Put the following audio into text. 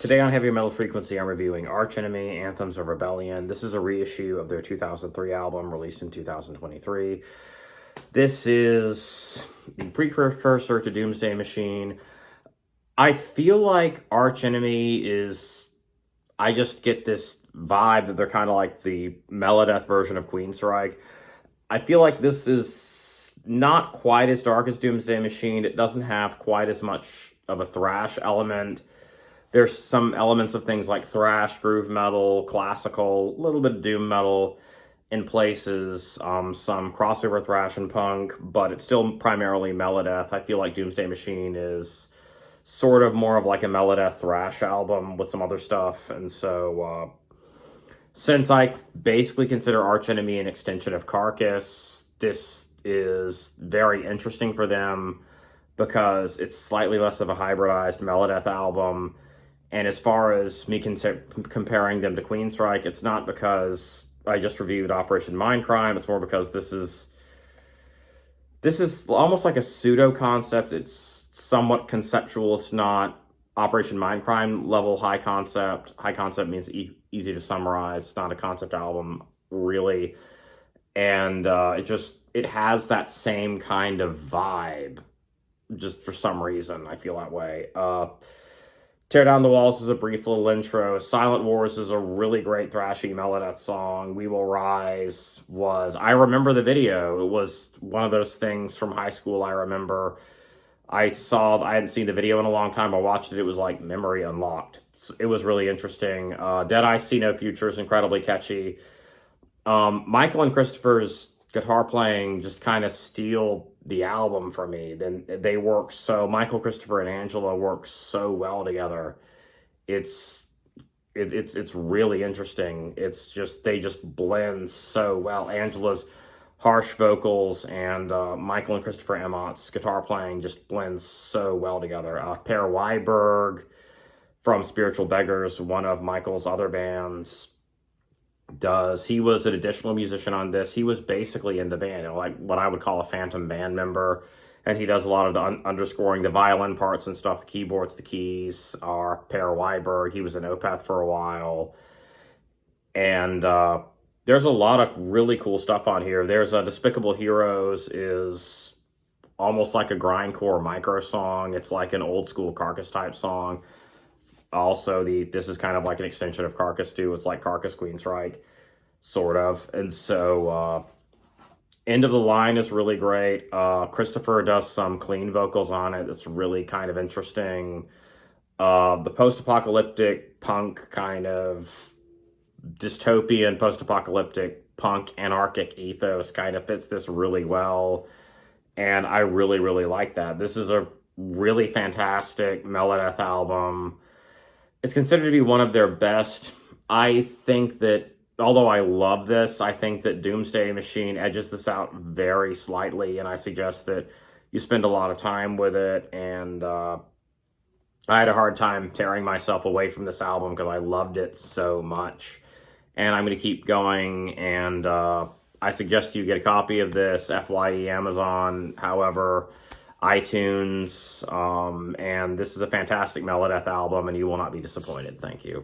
Today on Heavy Metal Frequency, I'm reviewing Arch Enemy, Anthems of Rebellion. This is a reissue of their 2003 album, released in 2023. This is the precursor to Doomsday Machine. I feel like Arch Enemy is... I just get this vibe that they're kind of like the Melodeath version of Queensryche. I feel like this is not quite as dark as Doomsday Machine. It doesn't have quite as much of a thrash element. There's some elements of things like thrash, groove metal, classical, a little bit of doom metal in places, some crossover thrash and punk, but it's still primarily Melodeath. I feel like Doomsday Machine is sort of more of like a Melodeath thrash album with some other stuff. And so, since I basically consider Arch Enemy an extension of Carcass, this is very interesting for them because it's slightly less of a hybridized Melodeath album. And as far as me comparing them to Queensryche, it's not because I just reviewed Operation Mindcrime. It's more because this is almost like a pseudo concept. It's somewhat conceptual. It's not Operation Mindcrime level high concept. High concept means easy to summarize. It's not a concept album, really. And it has that same kind of vibe. Just for some reason, I feel that way. Tear Down the Walls is a brief little intro. Silent Wars is a really great thrashy Melodeath song. We Will Rise was... I remember the video. It was one of those things from high school I remember. I hadn't seen the video in a long time. I watched it. It was like memory unlocked. It was really interesting. Dead Eyes See No Future is incredibly catchy. Michael and Christopher's guitar playing just kind of steal the album for me. Then they work so... Michael, Christopher, and Angela work so well together. It's really interesting. It's just... they just blend so well. Angela's harsh vocals and Michael and Christopher Emmott's guitar playing just blends so well together. Per Weiberg from Spiritual Beggars, one of Michael's other bands, he was an additional musician on this. He was basically in the band, like what I would call a phantom band member, and he does a lot of the underscoring, the violin parts and stuff, the keyboards, the keys are Per Weiberg. He was in Opeth for a while, and there's a lot of really cool stuff on here. There's Despicable Heroes is almost like a grindcore micro song. It's like an old school Carcass type song. Also, this is kind of like an extension of Carcass too. It's like Carcass Queensryche, sort of. And so, End of the Line is really great. Christopher does some clean vocals on it. It's really kind of interesting. The post-apocalyptic punk kind of dystopian post-apocalyptic punk anarchic ethos kind of fits this really well. And I really, really like that. This is a really fantastic Melodeath album. It's considered to be one of their best. I think that, although I love this, I think that Doomsday Machine edges this out very slightly, and I suggest that you spend a lot of time with it. And I had a hard time tearing myself away from this album because I loved it so much. And I'm going to keep going, and I suggest you get a copy of this, FYE Amazon, however, iTunes, and this is a fantastic Melodeath album, and you will not be disappointed. Thank you.